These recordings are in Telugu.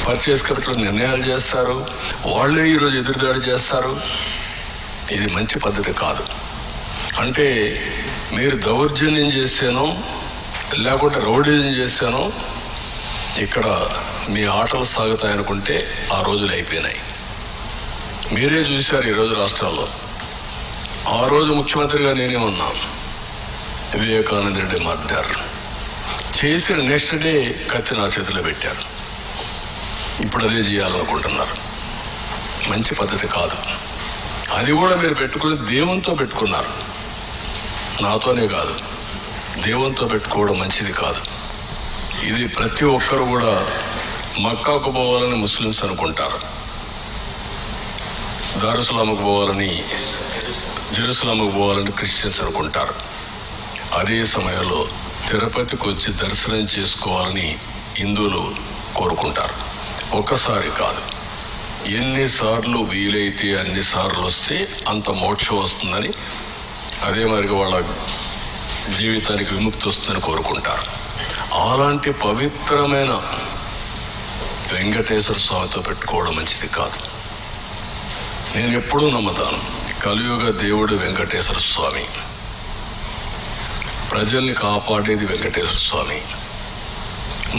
పర్చేస్ కమిటీలో నిర్ణయాలు చేస్తారు, వాళ్ళే ఈరోజు ఎదురుదాడి చేస్తారు. ఇది మంచి పద్ధతి కాదు. అంటే మీరు దౌర్జన్యం చేస్తేనో లేకుంటే రౌడీజం చేస్తేనో ఇక్కడ మీ ఆటలు సాగుతాయనుకుంటే ఆ రోజులు అయిపోయినాయి. మీరే చూశారు ఈరోజు రాష్ట్రాల్లో. ఆ రోజు ముఖ్యమంత్రిగా నేనే ఉన్నాను. వివేకానంద రెడ్డి మార్చారు, చేసిన నెక్స్ట్ డే కత్తి నా చేతిలో పెట్టారు. ఇప్పుడు అదే చేయాలనుకుంటున్నారు. మంచి పద్ధతి కాదు. అది కూడా మీరు పెట్టుకుని దేవునితో పెట్టుకున్నారు. నాతోనే కాదు, దేవునితో పెట్టుకోవడం మంచిది కాదు. ఇది ప్రతి ఒక్కరు కూడా మక్కాకు పోవాలని ముస్లిమ్స్ అనుకుంటారు, దారుసలాముకు పోవాలని, జెరూసలాముకు పోవాలని క్రిస్టియన్స్ అనుకుంటారు. అదే సమయంలో తిరుపతికి వచ్చి దర్శనం చేసుకోవాలని హిందువులు కోరుకుంటారు. ఒక్కసారి కాదు, ఎన్నిసార్లు వీలైతే అన్నిసార్లు వస్తే అంత మోక్షం వస్తుందని, అదే మరి వాళ్ళ జీవితానికి విముక్తి వస్తుందని కోరుకుంటారు. అలాంటి పవిత్రమైన వెంకటేశ్వర స్వామితో పెట్టుకోవడం మంచిది కాదు. నేను ఎప్పుడూ నమ్ముతాను, కలియుగ దేవుడు వెంకటేశ్వర స్వామి, ప్రజల్ని కాపాడేది వెంకటేశ్వర స్వామి.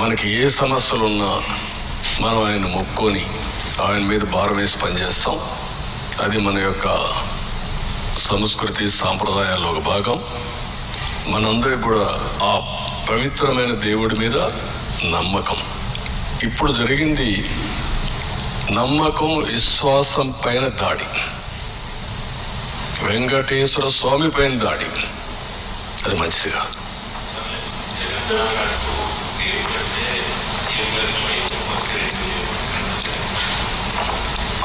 మనకి ఏ సమస్యలున్నా మనం ఆయన మొక్కుకొని ఆయన మీద భారం వేసి పనిచేస్తాం. అది మన యొక్క సంస్కృతి సాంప్రదాయాల్లో ఒక భాగం. మనందరికి కూడా ఆ పవిత్రమైన దేవుడి మీద నమ్మకం. ఇప్పుడు జరిగింది నమ్మకం విశ్వాసం పైన దాడి, వెంకటేశ్వర స్వామి పైన దాడి. అది మంచిదిగా.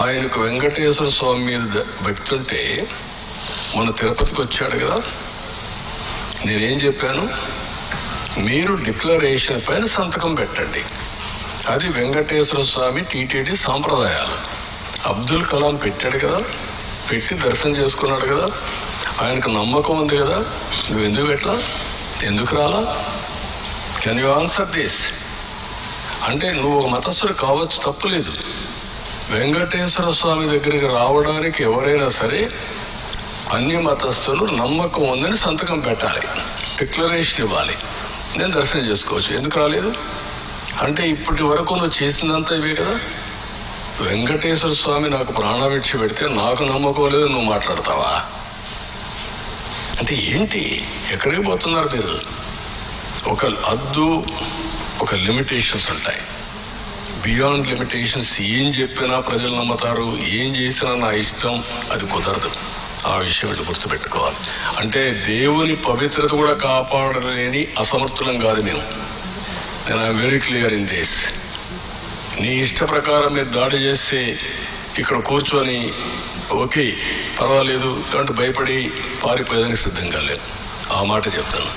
ఆయనకు వెంకటేశ్వర స్వామి మీద భక్తి ఉంటే మన తిరుపతికి వచ్చాడు కదా. నేనేం చెప్పాను, మీరు డిక్లరేషన్ పైన సంతకం పెట్టండి. అది వెంకటేశ్వర స్వామి టీటీడీ సాంప్రదాయాలు. అబ్దుల్ కలాం పెట్టాడు కదా, పెట్టి దర్శనం చేసుకున్నాడు కదా, ఆయనకు నమ్మకం ఉంది కదా. నువ్వు ఎందుకు పెట్టలా, ఎందుకు రాలా? Can you answer this? అంటే నువ్వు ఒక మతస్థుడు కావచ్చు, తప్పులేదు. వెంకటేశ్వర స్వామి దగ్గరికి రావడానికి ఎవరైనా సరే అన్య మతస్థులు నమ్మకం ఉందని సంతకం పెట్టాలి, డిక్లరేషన్ ఇవ్వాలి. నేను దర్శనం చేసుకోవచ్చు. ఎందుకు రాలేదు అంటే ఇప్పటి వరకు నువ్వు చేసిందంతా ఇవే కదా. వెంకటేశ్వర స్వామి నాకు ప్రాణభిక్ష పెడితే నాకు నమ్మకం లేదు, నువ్వు మాట్లాడతావా? అంటే ఏంటి, ఎక్కడికి పోతున్నారు మీరు? ఒక హద్దు, ఒక లిమిటేషన్స్ ఉంటాయి. బియాండ్ లిమిటేషన్స్ ఏం చెప్పినా ప్రజలు నమ్ముతారు, ఏం చేసినా నా ఇష్టం, అది కుదరదు. ఆ విషయం గుర్తుపెట్టుకోవాలి. అంటే దేవుని పవిత్రత కూడా కాపాడలేని అసమర్థులం కాదు మేము. నేను I'm very clear in this. నీ ఇష్ట ప్రకారం మీరు దాడి చేస్తే ఇక్కడ కూర్చొని ఓకే పర్వాలేదు ఇలాంటి భయపడి పారిపోయేదానికి సిద్ధంగా లేదు. ఆ మాట చెప్తాను.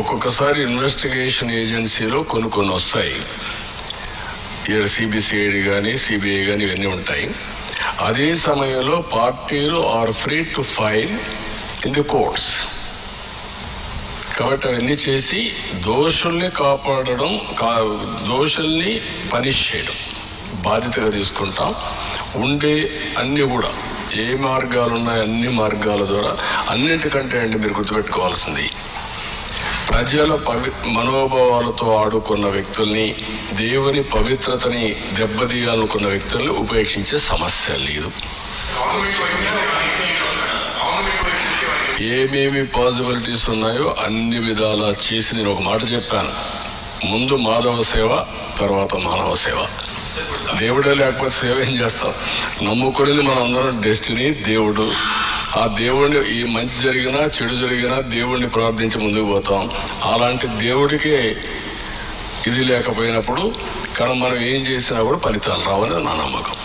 ఒక్కొక్కసారి ఇన్వెస్టిగేషన్ ఏజెన్సీలో కొన్ని వస్తాయి. ఇక్కడ సిబిసిఐడి కానీ సిబిఐ కానీ ఇవన్నీ ఉంటాయి. అదే సమయంలో పార్టీలు are free to file in the courts. కాబట్టి అవన్నీ చేసి దోషుల్ని కాపాడడం, దోషుల్ని పనిష్ చేయడం బాధ్యతగా తీసుకుంటాం. ఉండే అన్నీ కూడా ఏ మార్గాలు ఉన్నాయి అన్ని మార్గాల ద్వారా, అన్నింటికంటే అండి మీరు గుర్తుపెట్టుకోవాల్సింది, ప్రజల మనోభావాలతో ఆడుకున్న వ్యక్తుల్ని, దేవుని పవిత్రతని దెబ్బతీయాలనుకున్న వ్యక్తుల్ని ఉపేక్షించే సమస్య లేదు. ఏమేమి పాసిబిలిటీస్ ఉన్నాయో అన్ని విధాలా చేసి నేను ఒక మాట చెప్పాను. ముందు మాధవ సేవ, తర్వాత మానవ సేవ. దేవుడే లేకపోతే సేవ ఏం చేస్తాం? నమ్ముకునేది మనందరం డెస్టినీ, దేవుడు. ఆ దేవుడిని ఈ మంచి జరిగినా చెడు జరిగినా దేవుడిని ప్రార్థించి ముందుకు పోతాం. అలాంటి దేవుడికే ఇది లేకపోయినప్పుడు కానీ మనం ఏం చేసినా కూడా ఫలితాలు రావని నా నమ్మకం.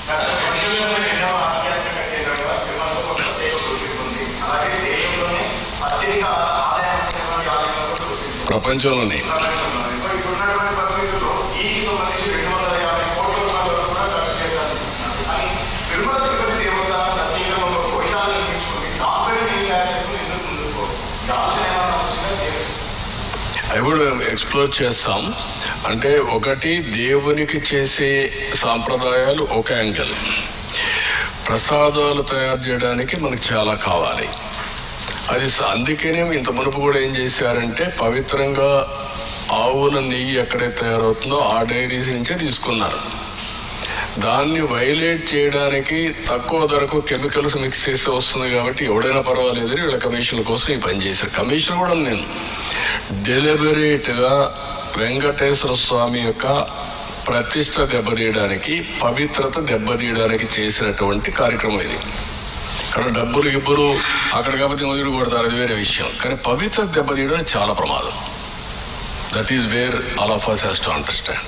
ప్రపంచంలోనే అవి కూడా మేము ఎక్స్ప్లోర్ చేస్తాం. అంటే ఒకటి దేవునికి చేసే సాంప్రదాయాలు ఒక యాంగిల్, ప్రసాదాలు తయారు చేయడానికి మనకు చాలా కావాలి. అది అందుకనే ఇంత మునుపు కూడా ఏం చేశారంటే పవిత్రంగా ఆవుల నెయ్యి ఎక్కడైతే తయారవుతుందో ఆ డైరీస్ నుంచే తీసుకున్నారు. దాన్ని వైలేట్ చేయడానికి తక్కువ ధరకు కెమికల్స్ మిక్స్ చేసి వస్తుంది కాబట్టి ఎవడైనా పర్వాలేదు వీళ్ళ కమిషన్ కోసం ఈ పని చేశారు. కమిషన్ కూడా నేను డెలిబరేట్గా వెంకటేశ్వర స్వామి యొక్క ప్రతిష్ట దెబ్బతీయడానికి, పవిత్రత దెబ్బతీయడానికి చేసినటువంటి కార్యక్రమం ఇది. అక్కడ డబ్బులు గిబ్బులు అక్కడ కాబట్టి మొదలు కొడతారు, అది వేరే విషయం. కానీ పవిత్ర దెబ్బతీయడం చాలా ప్రమాదం. That is wear all of us has to understand.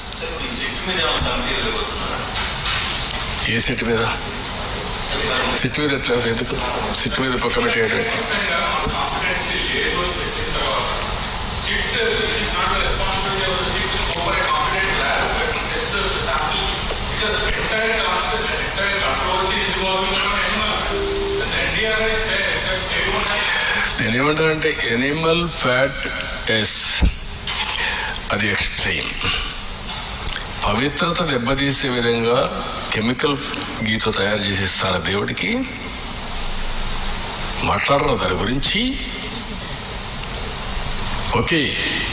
A SIT మీద ఎట్లా ఎందుకు సిట్ మీద పక్క పెట్టేయడం? నేనేమంటానంటే ఎనిమల్ ఫ్యాట్ అది ఎక్స్ట్రీమ్. పవిత్రత దెబ్బతీసే విధంగా కెమికల్ గీతో తయారు చేసిస్తారా దేవుడికి? మాట్లాడరు దాని గురించి. ఓకే,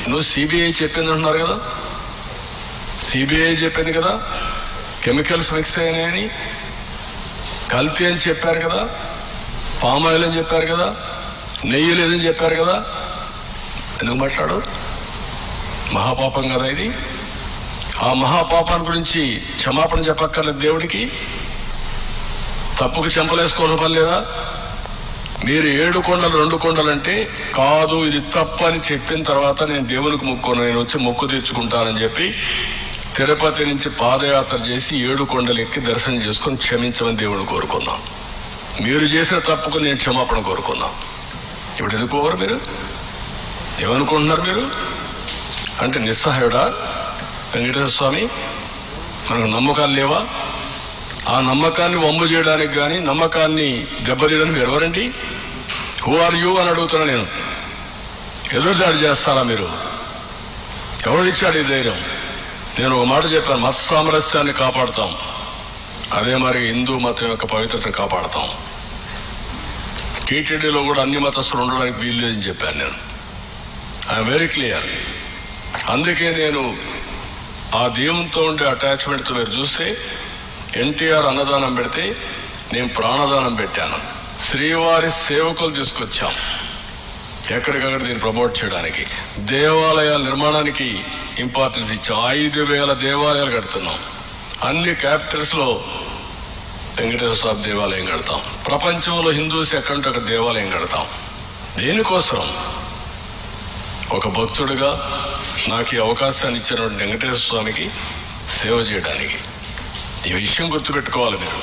నువ్వు సిబిఐ చెప్పింది అంటున్నారు కదా, సిబిఐ చెప్పింది కదా కెమికల్స్ మిక్స్ అయినాయని, కల్తీ అని చెప్పారు కదా, పామ్ ఆయిల్ అని చెప్పారు కదా, నెయ్యి లేదని చెప్పారు కదా. ఎందుకు మాట్లాడు? మహాపాపం కదా ఇది. ఆ మహాపాపాన్ని గురించి క్షమాపణ చెప్పక్కర్లేదు దేవుడికి? తప్పుకి చెంపలేసుకోవడం పని లేదా? మీరు 7 కొండలు 2 కొండలంటే కాదు ఇది తప్పు అని చెప్పిన తర్వాత నేను దేవునికి మొక్కును, నేను వచ్చి మొక్కు తీర్చుకుంటానని చెప్పి తిరుపతి నుంచి పాదయాత్ర చేసి 7 కొండలు ఎక్కి దర్శనం చేసుకొని క్షమించమని దేవుడు కోరుకున్నాం. మీరు చేసిన తప్పుకు నేను క్షమాపణ కోరుకున్నాం. ఇప్పుడు ఎందుకోవరు మీరు? ఏమనుకుంటున్నారు మీరు? అంటే నిస్సహాయుడా వెంకటేశ్వర స్వామి? మనకు నమ్మకాలు లేవా? ఆ నమ్మకాన్ని వమ్ము చేయడానికి కానీ నమ్మకాన్ని దెబ్బతీయడానికి ఎవరండి? హూ ఆర్ యూ అని అడుగుతున్నా నేను. ఎదురుదాడి చేస్తారా మీరు? ఎవరిచ్చాడు ఈ ధైర్యం? నేను ఒక మాట చెప్పాను, మత సామరస్యాన్ని కాపాడుతాం, అదే మరి హిందూ మతం యొక్క పవిత్రతను కాపాడుతాం. టీటీడీలో కూడా అన్ని మతస్థులు ఉండడానికి వీలు లేదని చెప్పాను నేను. I'm very clear. అందుకే నేను ఆ దేవునితో ఉండే అటాచ్మెంట్తో మీరు చూస్తే ఎన్టీఆర్ అన్నదానం పెడితే నేను ప్రాణదానం పెట్టాను. శ్రీవారి సేవకులు తీసుకొచ్చాం ఎక్కడికక్కడ దీన్ని ప్రమోట్ చేయడానికి. దేవాలయాల నిర్మాణానికి ఇంపార్టెన్స్ ఇచ్చాం. 5,000 దేవాలయాలు కడుతున్నాం. అన్ని క్యాపిటల్స్లో వెంకటేశ్వర స్వామి దేవాలయం కడతాం. ప్రపంచంలో హిందూస్ ఎక్కడంటే అక్కడ దేవాలయం కడతాం. దేనికోసం? ఒక భక్తుడిగా నాకు ఈ అవకాశాన్ని ఇచ్చినటువంటి వెంకటేశ్వర స్వామికి సేవ చేయడానికి. ఈ విషయం గుర్తుపెట్టుకోవాలి మీరు.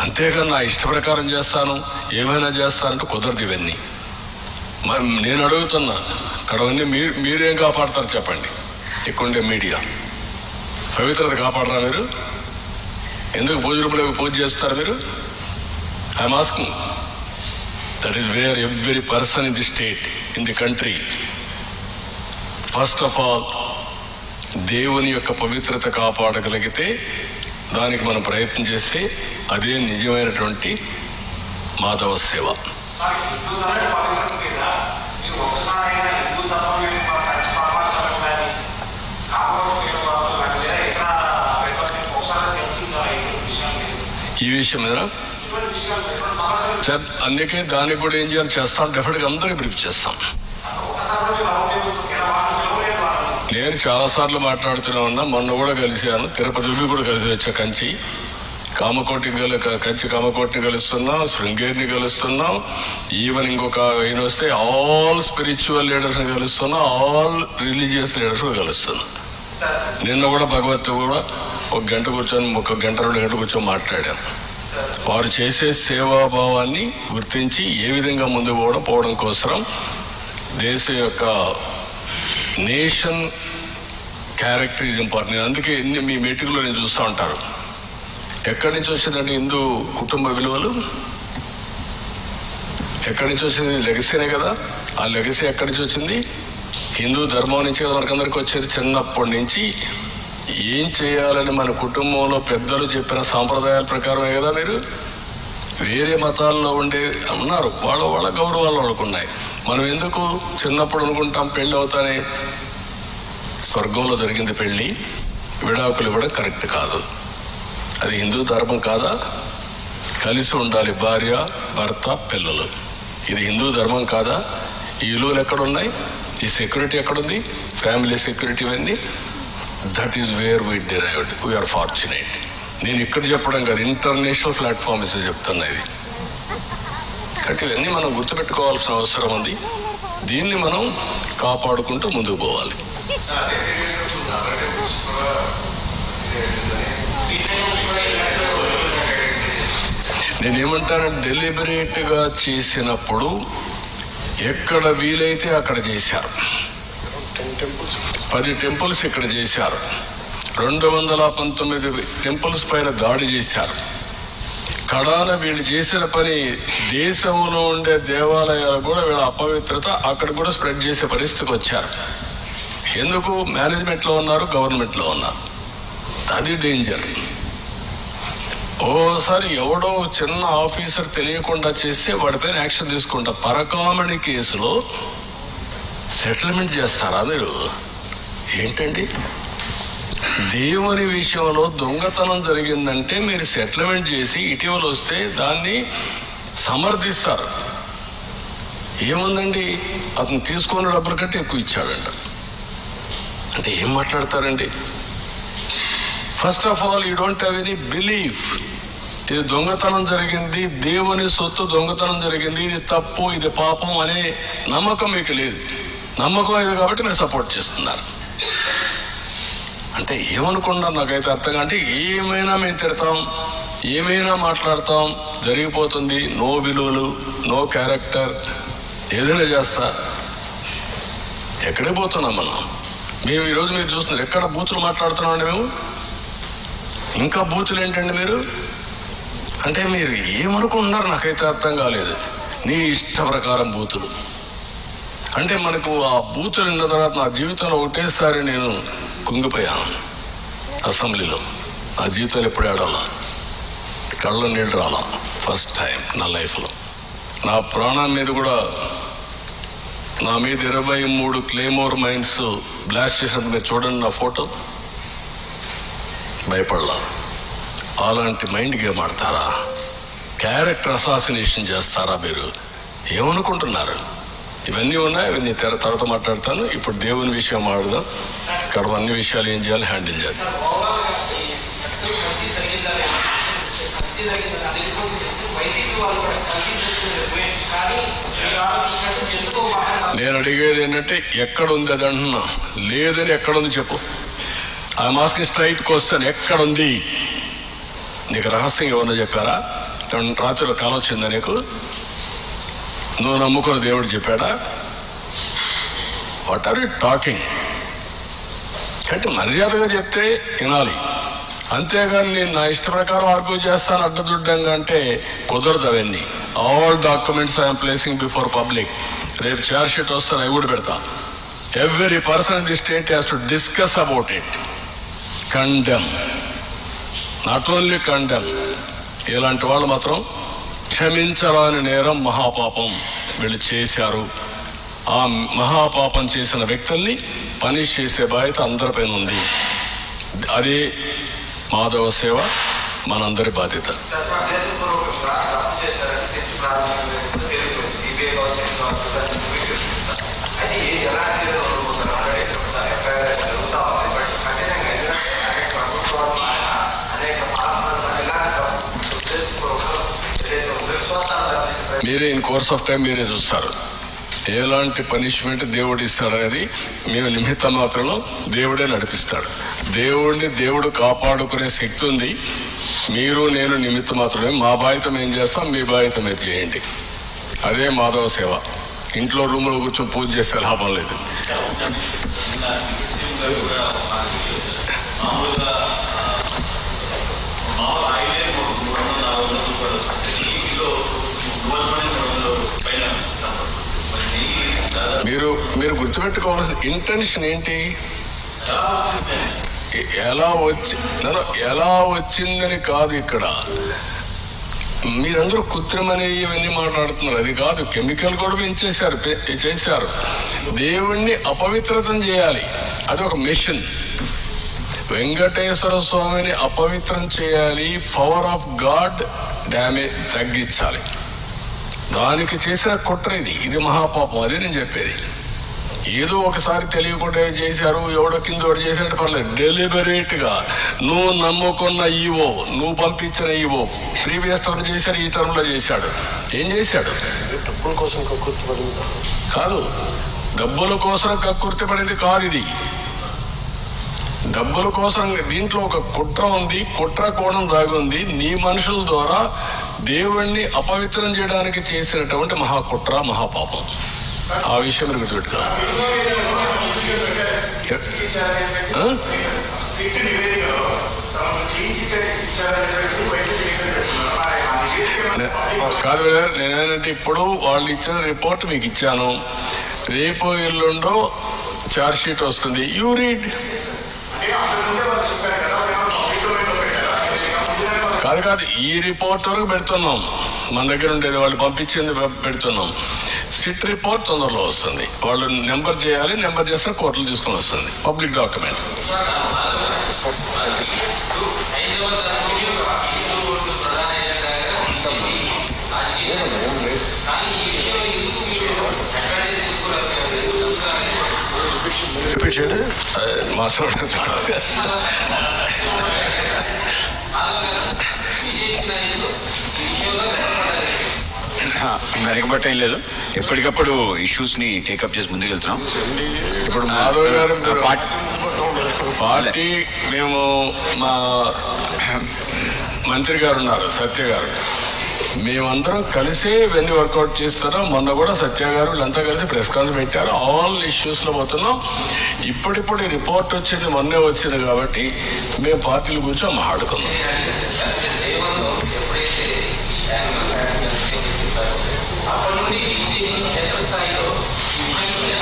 అంతేగాని నా ఇష్ట ప్రకారం చేస్తాను, ఏమైనా చేస్తానంటే కుదరదు. ఇవన్నీ నేను అడుగుతున్నా, అక్కడవన్నీ మీరేం కాపాడతారు చెప్పండి? ఇక్కడుండే మీడియా పవిత్రత కాపాడరా మీరు? ఎందుకు పూజ రూపంలో పూజ చేస్తారు మీరు? I'm asking. That is where every person in the state, in the country, first of all దేవుని యొక్క పవిత్రత కాపాడగలిగితే దానికి మనం ప్రయత్నం చేస్తే అదే నిజమైనటువంటి మాధవ సేవ. ఈ విషయం మీద అందుకే దానికి కూడా ఏం చేయాలి చేస్తాం, డెఫినెట్గా అందరికీ బ్రీఫ్ చేస్తాం. నేను చాలాసార్లు మాట్లాడుతూనే ఉన్నా. మొన్న కూడా కలిశాను, తిరుపతి కూడా కలిసి వచ్చా. కంచి కామకోటిని కలుస్తున్నాం, శృంగేరిని కలుస్తున్నాం, ఈవెన్ ఇంకొక ఈయన వస్తే ఆల్ స్పిరిచువల్ లీడర్స్ని కలుస్తున్నాం, ఆల్ రిలీజియస్ లీడర్స్ కూడా కలుస్తున్నాం. నిన్న కూడా భగవత్ కూడా ఒక గంట కూర్చొని 2 గంటలు కూర్చొని మాట్లాడాను. వారు చేసే సేవాభావాన్ని గుర్తించి ఏ విధంగా ముందుకు పోవడం కోసం దేశం యొక్క నేషన్ క్యారెక్టర్ ఇది ఇంపార్టెంట్. అందుకే మీ మీటింగ్లో నేను చూస్తూ ఉంటారు, ఎక్కడి నుంచి వచ్చిందంటే హిందూ కుటుంబ విలువలు ఎక్కడి నుంచి వచ్చింది? లెగసీనే కదా. ఆ లెగసీ ఎక్కడి నుంచి వచ్చింది? హిందూ ధర్మం నుంచి కదా మనకందరికి వచ్చేది. చిన్నప్పటి నుంచి ఏం చేయాలని మన కుటుంబంలో పెద్దలు చెప్పిన సాంప్రదాయాల ప్రకారమే కదా. మీరు వేరే మతాల్లో ఉండే ఉన్నారు, వాళ్ళ గౌరవాలు వాళ్ళకున్నాయి. మనం ఎందుకు చిన్నప్పుడు అనుకుంటాం పెళ్ళి అవుతానే? స్వర్గంలో జరిగింది పెళ్ళి, విడాకులు ఇవ్వడం కరెక్ట్ కాదు. అది హిందూ ధర్మం కాదా? కలిసి ఉండాలి భార్య భర్త పిల్లలు. ఇది హిందూ ధర్మం కాదా? ఈ విలువలు ఎక్కడున్నాయి? ఈ సెక్యూరిటీ ఎక్కడుంది? ఫ్యామిలీ సెక్యూరిటీ ఇవన్నీ. That is where we derived. We are fortunate. నేను ఇక్కడ చెప్పడం కాదు, ఇంటర్నేషనల్ ప్లాట్ఫామ్స్ చెప్తున్నా ఇది. కాబట్టి ఇవన్నీ మనం గుర్తుపెట్టుకోవాల్సిన అవసరం ఉంది. దీన్ని మనం కాపాడుకుంటూ ముందుకు పోవాలి. నేనేమంటానంటే డెలిబరేట్గా చేసినప్పుడు ఎక్కడ వీలైతే అక్కడ చేశారు. 10 టెంపుల్స్ ఇక్కడ చేశారు. 219 టెంపుల్స్ పైన దాడి చేశారు. కడాన వీళ్ళు చేసిన పని దేశంలో ఉండే దేవాలయాలు కూడా వీళ్ళ అపవిత్రత అక్కడ కూడా స్ప్రెడ్ చేసే పరిస్థితికి వచ్చారు. ఎందుకు? మేనేజ్మెంట్లో ఉన్నారు, గవర్నమెంట్లో ఉన్నారు. అది డేంజర్. ఓసారి ఎవడో చిన్న ఆఫీసర్ తెలియకుండా చేస్తే వాడిపైన యాక్షన్ తీసుకుంటా. పరకామణి కేసులో సెటిల్మెంట్ చేస్తారా మీరు? ఏంటండి? దేవుని విషయంలో దొంగతనం జరిగిందంటే మీరు సెటిల్మెంట్ చేసి ఇటీవల వస్తే దాన్ని సమర్థిస్తారు. ఏముందండి, అతను తీసుకున్న డబ్బుల కంటే ఎక్కువ ఇచ్చాడంట అంటే ఏం మాట్లాడతారండి? First of all you don't have any belief. ఇది దొంగతనం జరిగింది, దేవుని సొత్తు దొంగతనం జరిగింది, ఇది తప్పు, ఇది పాపం అనే నమ్మకం మీకు లేదు. నమ్మకం లేదు కాబట్టి మీరు సపోర్ట్ చేస్తున్నారు. అంటే ఏమనుకున్నారు నాకైతే అర్థం. అంటే ఏమైనా మేము తిడతాం, ఏమైనా మాట్లాడతాం, జరిగిపోతుంది. నో విలువలు, నో క్యారెక్టర్, ఏదైనా చేస్తా. ఎక్కడికి పోతున్నాం మనం? మేము ఈరోజు మీరు చూస్తున్నారు ఎక్కడ బూతులు మాట్లాడుతున్నామండి మేము. ఇంకా బూతులు ఏంటండి మీరు? అంటే మీరు ఏమనుకుంటున్నారు నాకైతే అర్థం కాలేదు. నీ ఇష్ట ప్రకారం బూతులు అంటే మనకు ఆ బూతులు విన్న తర్వాత నా జీవితంలో ఒకటేసారి నేను కుంగిపోయాను అసెంబ్లీలో. నా జీవితంలో ఎప్పుడు ఆడాలా, కళ్ళ నీళ్ళు రాలా. ఫస్ట్ టైం నా లైఫ్లో. నా ప్రాణం మీద కూడా నా మీద 23 క్లేమోర్ మైన్స్ బ్లాస్ట్ చేసినట్టు మీరు చూడండి నా ఫోటో. భయపడలా. అలాంటి మైండ్ గేమ్ ఆడతారా? క్యారెక్టర్ అసాసినేషన్ చేస్తారా మీరు? ఏమనుకుంటున్నారు? ఇవన్నీ ఉన్నాయి, ఇవన్నీ తర్వాత మాట్లాడతాను. ఇప్పుడు దేవుని విషయం మాట్లాడదాం. ఇక్కడ అన్ని విషయాలు ఏం చేయాలి, హ్యాండిల్ చేయాలి. నేను అడిగేది ఏంటంటే ఎక్కడుంది అది అంటున్నా. లేదని ఎక్కడుంది చెప్పు. ఆ మాస్కి స్ట్రైట్ క్వశ్చన్, ఎక్కడుంది? నీకు రహస్యంగా ఏమన్నా చెప్పారా? రాత్రిలో కాలం వచ్చిందా నీకు? నువ్వు నమ్ముకున్న దేవుడు చెప్పాడా? What are you talking? అంటే మర్యాదగా చెప్తే వినాలి, అంతేగాని నేను నా ఇష్ట ప్రకారం ఆర్గ్యూ చేస్తాను అడ్డదుడ్డంగా అంటే కుదరదు. అవన్నీ all documents I'm placing before public. రేపు చార్జ్ షీట్ వస్తాను, అవి కూడా పెడతా. Every person in the state has to discuss about it, condemn, not only condemn. ఇలాంటి వాళ్ళు మాత్రం క్షమించరాని నేరం, మహాపాపం వీళ్ళు చేశారు. ఆ మహాపాపం చేసిన వ్యక్తుల్ని పనిష్ చేసే బాధ్యత అందరిపైన ఉంది. అదే మాధవ సేవ మనందరి బాధ్యత. మీరే ఇన్ కోర్స్ ఆఫ్ టైం మీరే చూస్తారు. ఎలాంటి పనిష్మెంట్ దేవుడు ఇస్తాడనేది మేము నిమిత్త మాత్రంలో దేవుడే నడిపిస్తాడు. దేవుడిని దేవుడు కాపాడుకునే శక్తి ఉంది. మీరు నేను నిమిత్త మాత్రమే. మా బాధ్యత మేము చేస్తాం, మీ బాధ్యత మీరు చేయండి. అదే మాధవ సేవ. ఇంట్లో రూమ్లో కూర్చొని పూజ చేస్తే లాభం లేదు. మీరు గుర్తుపెట్టుకోవాల్సిన ఇంటెన్షన్ ఏంటి? ఎలా వచ్చిందని కాదు. ఇక్కడ మీరందరూ కృత్రిమని ఇవన్నీ మాట్లాడుతున్నారు. అది కాదు. కెమికల్ కూడా చేశారు. దేవుణ్ణి అపవిత్రతం చేయాలి. అది ఒక మిషన్. వెంకటేశ్వర స్వామిని అపవిత్రం చేయాలి. పవర్ ఆఫ్ గాడ్ డ్యామేజ్ తగ్గించాలి. దానికి చేసిన కుట్ర ఇది మహాపాపం. అదే నేను చెప్పేది. ఏదో ఒకసారి తెలియకుండా చేశారు, ఎవడో కింద చేశాడు పర్లేదు. డెలిబరేట్ గా నువ్వు నమ్ముకున్న ఈవో, నువ్వు పంపించిన ఈవో ప్రీవియస్ టర్మ్ చేశాడు, ఈ టర్మ్ లో చేశాడు. ఏం చేశాడు? డబ్బుల కోసం కాదు. డబ్బుల కోసం కక్కుర్తి పడింది కాదు ఇది. డబ్బుల కోసం దీంట్లో ఒక కుట్ర ఉంది. కుట్ర కోణం దాగుంది. నీ మనుషుల ద్వారా దేవుణ్ణి అపవిత్రం చేయడానికి చేసినటువంటి మహాకుట్ర, మహాపాపం. ఆ విషయం మీరు గుర్తుపెట్టుకోవాలి. కాదు, నేనేంటంటే ఇప్పుడు వాళ్ళు ఇచ్చిన రిపోర్ట్ మీకు ఇచ్చాను. రేపు ఎల్లుండో చార్జ్ షీట్ వస్తుంది. You read. కాదు, ఈ రిపోర్ట్ వరకు పెడుతున్నాం. మన దగ్గర ఉండేది వాళ్ళు పంపించింది పెడుతున్నాం. సిట్ రిపోర్ట్ తొందరలో వస్తుంది. వాళ్ళు నెంబర్ చేయాలి. నెంబర్ చేస్తే కోర్టులు తీసుకొని వస్తుంది. Public document. వెనకబట్ట ఏం లేదు. ఎప్పటికప్పుడు ఇష్యూస్ ని టేకప్ చేసి ముందుకు వెళ్తున్నాం. ఇప్పుడు మాధవ్ గారు పార్టీ మేము మా మంత్రి గారు ఉన్నారు, సత్య గారు, మేమందరం కలిసే ఇవన్నీ వర్కౌట్ చేస్తున్నాం. మొన్న కూడా సత్య గారు వీళ్ళంతా కలిసి ప్రెస్ కాన్ఫరెన్స్ పెట్టారు. ఆల్ ఇష్యూస్ లో పోతున్నాం. ఇప్పుడిప్పుడు ఈ రిపోర్ట్ వచ్చింది, మొన్నే వచ్చింది కాబట్టి మేము పార్టీలు కూర్చొని మాట్లాడుకున్నాం.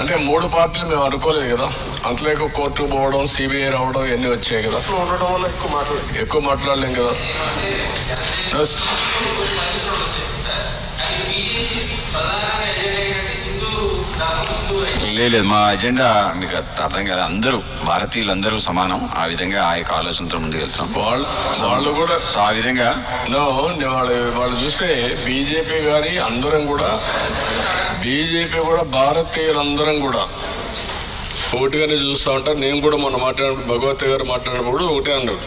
అంటే 3 పార్టీలు మేము అనుకోలేదు కదా. అంతలేక కోర్టుకు పోవడం, సిబిఐ రావడం ఇవన్నీ వచ్చాయి కదా. ఎక్కువ మాట్లాడలేం కదా. లేదు, మా ఎజెండా మీకు అర్థం కాదు. అందరూ భారతీయులందరూ సమానం. ఆ విధంగా ఆ యొక్క ఆలోచనతో ముందుకు వెళ్తాం. వాళ్ళు కూడా ఆ విధంగా వాళ్ళు చూస్తే బీజేపీ గారి అందరం కూడా, బీజేపీ కూడా భారతీయులందరం కూడా ఒకటిగానే చూస్తూ ఉంటారు. నేను కూడా మొన్న మాట్లాడినప్పుడు భగవత్ గారు మాట్లాడినప్పుడు ఒకటే అన్నారు.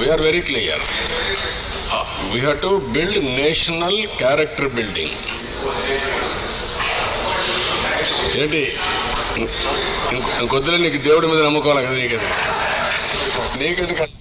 We are very clear. We have to build national character building. ఏంటి ఇంకొద్దులే నీకు దేవుడి మీద నమ్ముకోవాలి కదా. నీకెందుకంటే